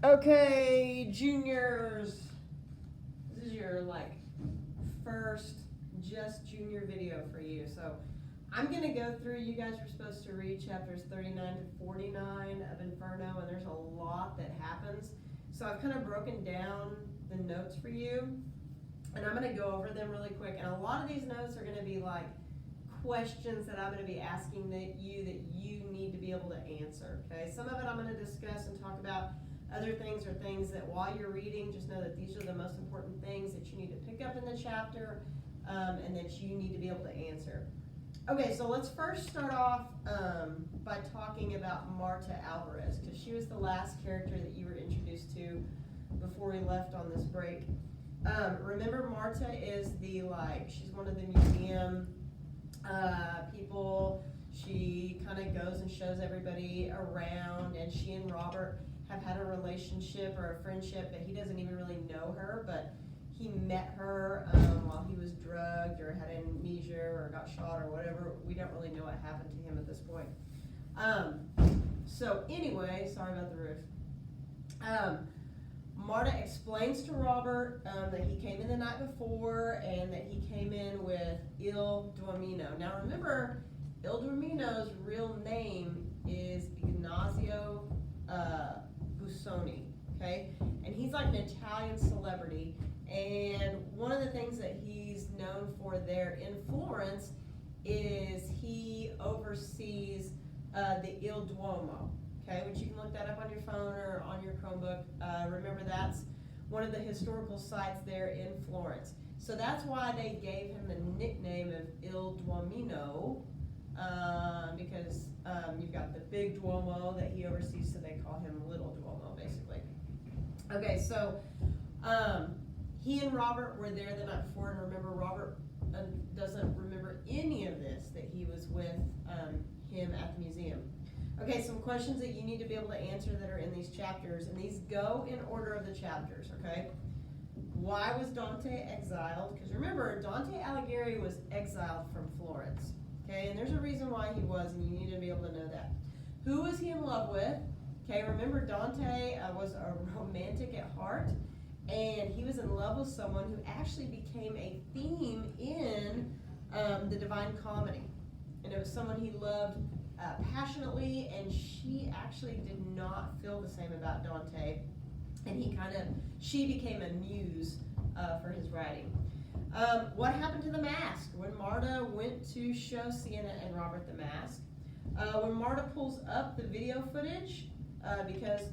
Okay, juniors. This is your first just junior video for you. So I'm gonna go through, you guys are supposed to read chapters 39 to 49 of Inferno, and there's a lot that happens. So I've kind of broken down the notes for you, and I'm gonna go over them really quick. And a lot of these notes are gonna be like questions that I'm gonna be asking that you need to be able to answer, okay? Some of it I'm gonna discuss and talk about. Other things are things that while you're reading, just know that these are the most important things that you need to pick up in the chapter and that you need to be able to answer. Okay, so let's first start off by talking about Marta Alvarez, because she was the last character that you were introduced to before we left on this break. Remember, Marta is she's one of the museum people. She kind of goes and shows everybody around, and she and Robert have had a relationship or a friendship, but he doesn't even really know her, but he met her while he was drugged or had amnesia or got shot or whatever. We don't really know what happened to him at this point. So anyway, sorry about the roof. Marta explains to Robert that he came in the night before and that he came in with Il Duomino. Now remember, Il Duomino's real name is Ignazio Busoni, okay? And he's like an Italian celebrity, and one of the things that he's known for there in Florence is he oversees the Il Duomo, okay? Which you can look that up on your phone or on your Chromebook. Remember, that's one of the historical sites there in Florence. So that's why they gave him the nickname of Il Duomino, because you've got the big Duomo that he oversees, so they call him Little Duomo, basically. Okay, so he and Robert were there the night before, and remember, Robert doesn't remember any of this, that he was with him at the museum. Okay, some questions that you need to be able to answer that are in these chapters, and these go in order of the chapters, okay? Why was Dante exiled? Because remember, Dante Alighieri was exiled from Florence. Okay, and there's a reason why he was, and you need to be able to know that. Who was he in love with? Okay, remember Dante was a romantic at heart, and he was in love with someone who actually became a theme in the Divine Comedy. And it was someone he loved passionately, and she actually did not feel the same about Dante, and she became a muse for his writing. What happened to the mask when Marta went to show Sienna and Robert the mask? When Marta pulls up the video footage, because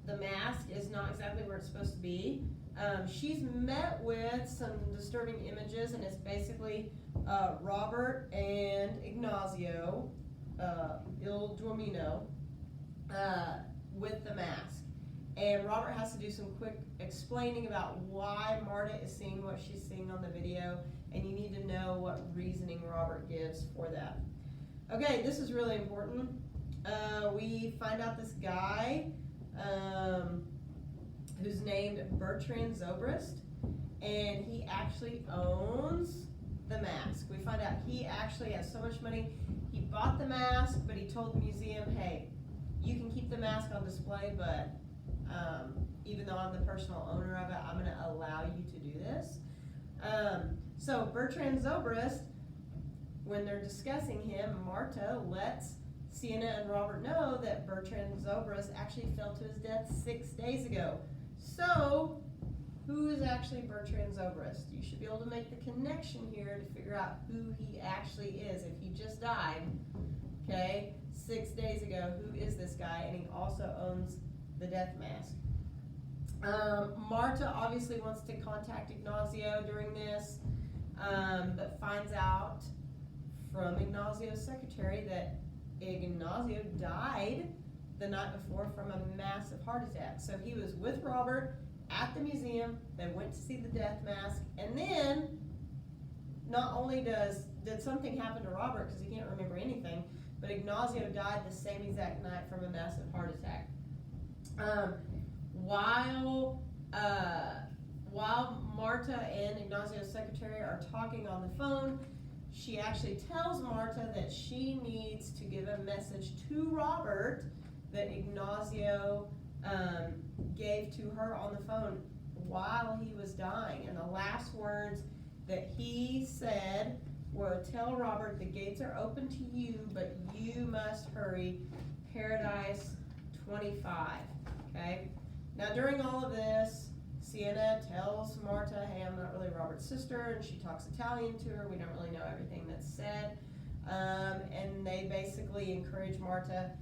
the mask is not exactly where it's supposed to be, she's met with some disturbing images, and it's basically Robert and Ignazio, Il Duomino, with the mask. And Robert has to do some quick explaining about why Marta is seeing what she's seeing on the video, and you need to know what reasoning Robert gives for that. Okay, this is really important. We find out this guy who's named Bertrand Zobrist, and he actually owns the mask. We find out he actually has so much money, he bought the mask, but he told the museum, hey, you can keep the mask on display, but even though I'm the personal owner of it, I'm going to allow you to do this. So Bertrand Zobrist, when they're discussing him, Marta lets Sienna and Robert know that Bertrand Zobrist actually fell to his death 6 days ago. So who is actually Bertrand Zobrist? You should be able to make the connection here to figure out who he actually is. If he just died, okay, 6 days ago, who is this guy? And he also owns the death mask. Marta obviously wants to contact Ignazio during this, but finds out from Ignazio's secretary that Ignazio died the night before from a massive heart attack. So he was with Robert at the museum, they went to see the death mask, and then not only did something happen to Robert, because he can't remember anything, but Ignazio died the same exact night from a massive heart attack. While Marta and Ignazio's secretary are talking on the phone, she actually tells Marta that she needs to give a message to Robert that Ignazio gave to her on the phone while he was dying. And the last words that he said were, "Tell Robert the gates are open to you, but you must hurry." Paradise 25, okay? Now during all of this, Sienna tells Marta, "Hey, I'm not really Robert's sister," and she talks Italian to her. We don't really know everything that's said. And they basically encourage Marta,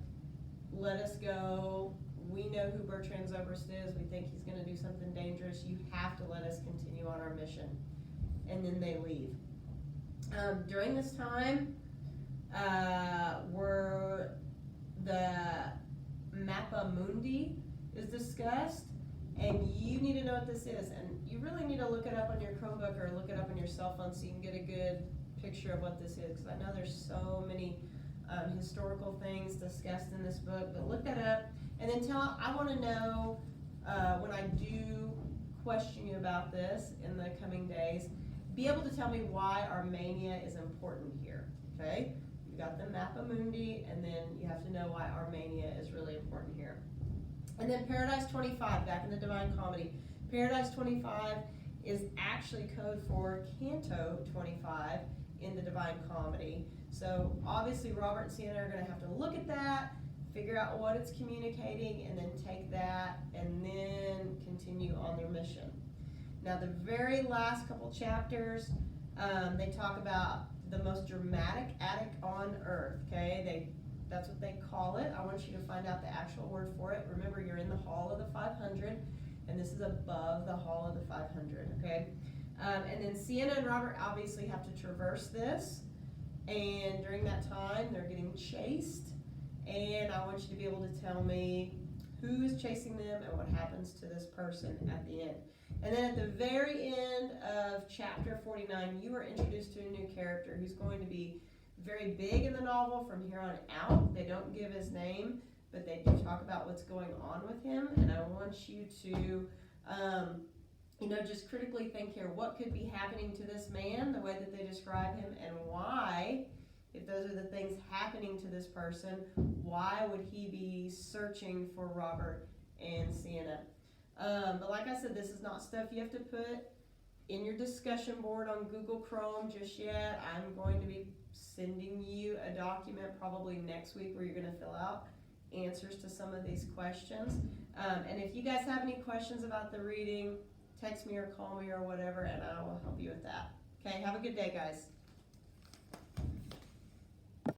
"Let us go. We know who Bertrand Zobrist is. We think he's going to do something dangerous. You have to let us continue on our mission." And then they leave. During this time, where the Mappa Mundi is discussed, and you need to know what this is, and you really need to look it up on your Chromebook or look it up on your cell phone so you can get a good picture of what this is, because I know there's so many historical things discussed in this book. But look that up, and then I want to know when I do question you about this in the coming days, be able to tell me why Armenia is important here, okay? You've got the Mappa Mundi, and then you have to know why Armenia is really important here. And then Paradise 25, back in the Divine Comedy. Paradise 25 is actually code for Canto 25 in the Divine Comedy. So obviously Robert and Sienna are going to have to look at that, figure out what it's communicating, and then take that and then continue on their mission. Now the very last couple chapters, they talk about the most dramatic attic on earth, okay? That's what they call it. I want you to find out the actual word for it. Remember, you're in the Hall of the 500, and this is above the Hall of the 500, okay? And then Sienna and Robert obviously have to traverse this, and during that time, they're getting chased, and I want you to be able to tell me who is chasing them and what happens to this person at the end. And then at the very end of chapter 49, you are introduced to a new character who's going to be very big in the novel from here on out. They don't give his name, but they do talk about what's going on with him. And I want you to, just critically think here, what could be happening to this man, the way that they describe him, and why, if those are the things happening to this person, why would he be searching for Robert and Sienna? But like I said, this is not stuff you have to put in your discussion board on Google Chrome just yet. I'm going to be sending you a document probably next week where you're going to fill out answers to some of these questions. And if you guys have any questions about the reading, text me or call me or whatever, and I will help you with that. Okay, have a good day, guys.